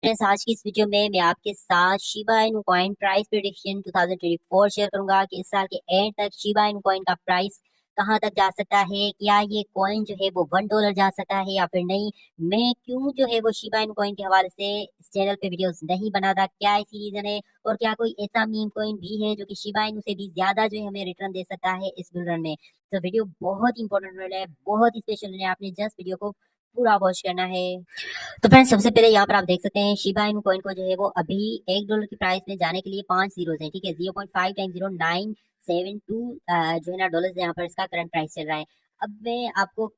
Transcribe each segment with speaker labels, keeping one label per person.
Speaker 1: Friends, आज की इस वीडियो में मैं आपके साथ Shiba Inu coin price prediction 2024 share करूंगा कि इस साल के एंड तक शिबा इनु कॉइन का प्राइस कहां तक जा सकता है। क्या ये कॉइन जो है वो $1 जा सकता है या फिर नहीं। मैं क्यों जो है वो शिबा इनु कॉइन के हवाले से इस चैनल पे वीडियोस नहीं बनाता, क्या इसी रीजन है, और क्या कोई ऐसा मीम कॉइन भी है जो कि शिबा इनु से भी ज्यादा जो है हमें रिटर्न दे सकता है इस बुल रन में। तो वीडियो बहुत इंपॉर्टेंट है, बहुत ही स्पेशल है, आपने जस्ट वीडियो को पूरा वॉच करना है। तो फ्रेंड्स, सबसे पहले यहाँ पर आप देख सकते हैं शिबा इनु कॉइन को जो है वो अभी $1 की प्राइस में जाने के लिए 5 जीरोस हैं, ठीक है। 0.5 टाइम 0972 जो है ना डॉलर्स यहाँ पर इसका करंट प्राइस चल रहा है। अब मैं आपको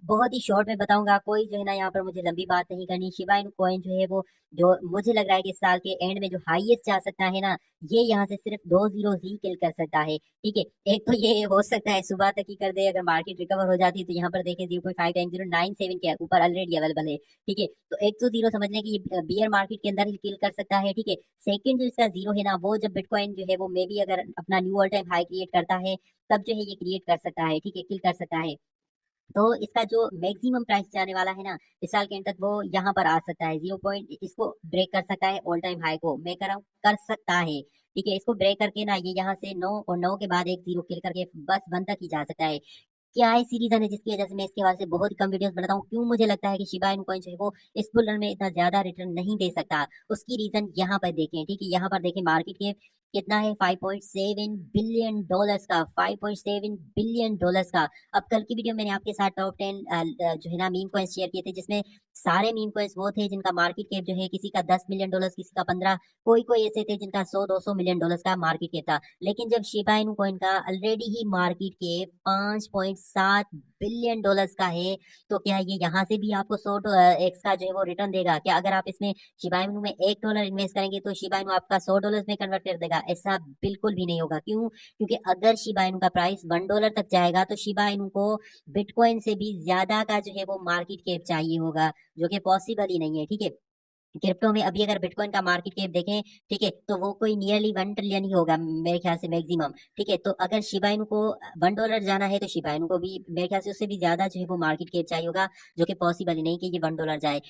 Speaker 1: बहुत ही शॉर्ट में बताऊंगा, कोई जो है ना यहाँ पर मुझे लंबी बात नहीं करनी। शिबा इनु कॉइन जो है वो जो मुझे लग रहा है कि इस साल के एंड में जो हाईएस्ट जा सकता है ना, ये यहाँ से सिर्फ 2 जीरो ही किल कर सकता है, ठीक है। एक तो ये हो सकता है सुबह तक ही कर दे, अगर मार्केट रिकवर हो जाती है तो यहाँ पर देखें 0.5 टाइम 097 के ऊपर ऑलरेडी अवेलेबल है, ठीक है। तो एक तो जीरो समझ लें कि ये बियर मार्केट के अंदर ही किल कर सकता है, ठीक है। सेकंड जो इसका जीरो है ना, वो जब बिटकॉइन जो है वो मे बी अगर अपना knew all time high create करता है, तब जो है ये क्रिएट कर सकता है, ठीक है, किल कर सकता है। तो इसका जो मैक्सिमम प्राइस जाने वाला है ना इस साल के एंड तक, वो यहाँ पर आ सकता है। 0 पॉइंट इसको ब्रेक कर सकता है, ऑल टाइम हाई को मैं कर रहा हूँ कर सकता है, ठीक है। इसको ब्रेक करके ना ये यहाँ से 9 और 9 के बाद एक जीरो किल करके बस 1 तक ही जा सकता है। क्या ऐसी रीजन है जिसकी वजह से मैं इसके हवाले से बहुत ही कम वीडियोस बनाता हूँ, क्यों मुझे लगता है कि शिबा इन कॉइन जो है वो इस बुल रन में इतना ज्यादा रिटर्न नहीं दे सकता। उसकी रीजन यहाँ पर देखें, ठीक है। यहाँ पर देखें मार्केट के कितना है, $5.7 बिलियन का, $5.7 बिलियन का। अब कल की वीडियो मैंने आपके साथ टॉप 10 जो है ना मीम कॉइंस शेयर किए थे, जिसमें सारे मीम कॉइंस वो थे जिनका मार्केट कैप जो है किसी का $10 मिलियन, किसी का 15, कोई कोई ऐसे थे जिनका 100-200 मिलियन का मार्केट कैप था। लेकिन जब शिबा इनु कॉइन का ऑलरेडी ही मार्केट के $5.7 बिलियन का है, तो क्या ये यहाँ से भी आपको 100 एक्स का जो है वो रिटर्न देगा? क्या अगर आप इसमें शिबा इनु में $1 इन्वेस्ट करेंगे तो शिबा इनु आपका $100 में कन्वर्ट कर देगा? ऐसा बिल्कुल भी नहीं होगा। क्यों? क्योंकि अगर शिबा इनु का प्राइस $1 तक जाएगा तो शिबा इनु को बिटकॉइन से भी ज्यादा का जो है वो मार्केट कैप चाहिए होगा, जो कि पॉसिबल ही नहीं है, ठीक है। क्रिप्टो में अभी अगर बिटकॉइन का मार्केट कैप देखें, ठीक है, तो वो कोई नियरली 1 ट्रिलियन ही होगा मेरे ख्याल से मैक्सिमम, ठीक है। तो अगर शिबा इनु को $1 जाना है तो शिबा इनु को भी मेरे ख्याल से उससे भी ज्यादा जो है वो मार्केट कैप चाहिए होगा, जो कि पॉसिबल ही नहीं कि ये $1 जाए।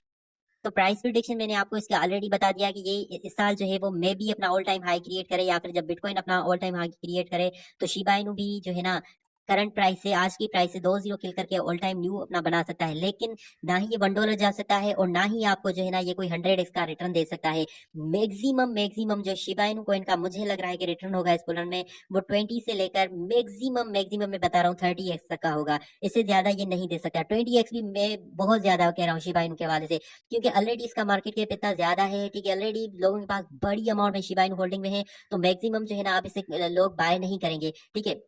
Speaker 1: तो प्राइस प्रिडिक्शन मैंने आपको इसका ऑलरेडी बता दिया कि ये इस साल जो है वो मे भी अपना ऑल टाइम हाई क्रिएट करे, या फिर जब बिटकॉइन अपना ऑल टाइम हाई क्रिएट करे तो शिबा इनु भी जो है ना करंट प्राइस से, आज की प्राइस से 2 जीरो किल करके ऑल टाइम न्यू अपना बना सकता है। लेकिन ना ही ये $1 जा सकता है और ना ही आपको जो है ना ये कोई 100 एक्स का रिटर्न दे सकता है। मैक्सिमम मैक्सिमम जो शिबा इनु कॉइन का मुझे लग रहा है कि रिटर्न होगा इस बुल रन में, वो 20 से लेकर मैक्सिमम मैक्सिमम मैं बता रहा हूँ 30 एक्स तक का होगा। इससे ज्यादा ये नहीं दे सकता। 20 एक्स भी मैं बहुत ज्यादा कह रहा हूँ शिबा इनु के हवाले से, क्योंकि ऑलरेडी इसका मार्केट कैप इतना ज्यादा है, ठीक है। ऑलरेडी लोगों के पास बड़ी अमाउंट में शिबा इन होल्डिंग में है, तो मैक्सिमम जो है ना आप इसे लोग बाय नहीं करेंगे, ठीक है।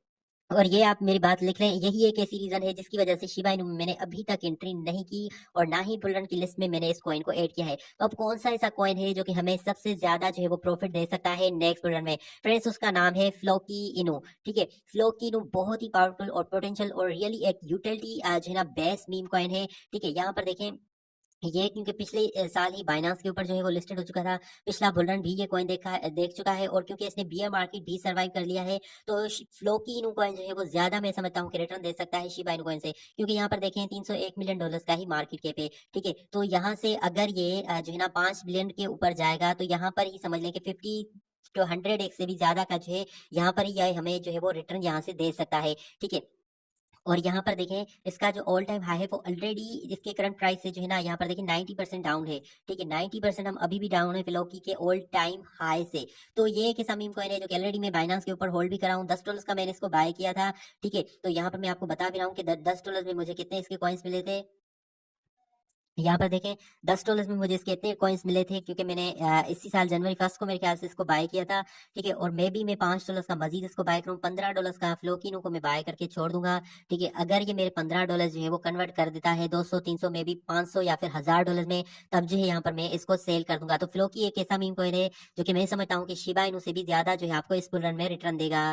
Speaker 1: और ये आप मेरी बात लिख लें, यही एक ऐसी रीजन है जिसकी वजह से शिबा इनु में मैंने अभी तक एंट्री नहीं की, और ना ही बुल रन की लिस्ट में मैंने इस कॉइन को ऐड किया है। तो अब कौन सा ऐसा कॉइन है जो कि हमें सबसे ज्यादा जो है वो प्रॉफिट दे सकता है नेक्स्ट बुल रन में? फ्रेंड्स, उसका नाम है फ्लोकी इनु, ठीक है। फ्लोकी इनु बहुत ही पावरफुल और पोटेंशियल और रियली एक यूटिलिटी जो है ना बेस्ट मीम कॉइन है, ठीक है। यहाँ पर देखें, ये क्योंकि पिछले साल ही बाइनांस के ऊपर जो है वो लिस्टेड हो चुका था, पिछला बुलरन भी ये कॉइन देख चुका है, और क्योंकि इसने बियर मार्केट भी सर्वाइव कर लिया है, तो फ्लोकी इनु कॉइन जो है वो ज्यादा मैं समझता हूँ कि रिटर्न दे सकता है शिबा इनु कॉइन से, क्योंकि यहाँ पर देखें $301 मिलियन का ही मार्केट कैप है, ठीक है। तो यहाँ से अगर ये जो है ना 5 बिलियन के ऊपर जाएगा, तो यहाँ पर ही समझ लें कि 50 to 100 एक्स से भी ज्यादा का जो है यहाँ पर ही ये हमें जो है वो रिटर्न यहाँ से दे सकता है, ठीक है। और यहाँ पर देखें, इसका जो ऑल टाइम हाई है वो ऑलरेडी इसके करंट प्राइस से जो है ना यहाँ पर देखें 90% डाउन है, ठीक है। 90% हम अभी भी डाउन है फिलौकी के ऑल टाइम हाई से। तो ये एक ऐसा मीम कॉइन है जो कि ऑलरेडी मैं बाइनांस के ऊपर होल्ड भी करा हूँ। $10 का मैंने इसको बाय किया था, ठीक है। तो यहाँ पर मैं आपको बता भी रहा हूँ कि $10 में मुझे कितने इसके कॉइन्स मिले थे। यहाँ पर देखें, $10 में मुझे इसके इतने कॉइन्स मिले थे, क्योंकि मैंने इसी साल जनवरी 1 को मेरे ख्याल से इसको बाय किया था, ठीक है। और मे भी मैं $5 का मजीद इसको बाय करूँ, $15 का फ्लोकिनो को मैं बाय करके छोड़ दूंगा, ठीक है। अगर ये मेरे $15 जो है वो कन्वर्ट कर देता है 200-300 में भी 500 या फिर $1000 में, तब जो है यहाँ पर मैं इसको सेल कर दूंगा। तो फ्लोकी एक ऐसा मीम कॉइन है जो कि मैं समझता हूँ कि शिबा इनु से भी ज्यादा जो है आपको इस बुल रन में रिटर्न देगा।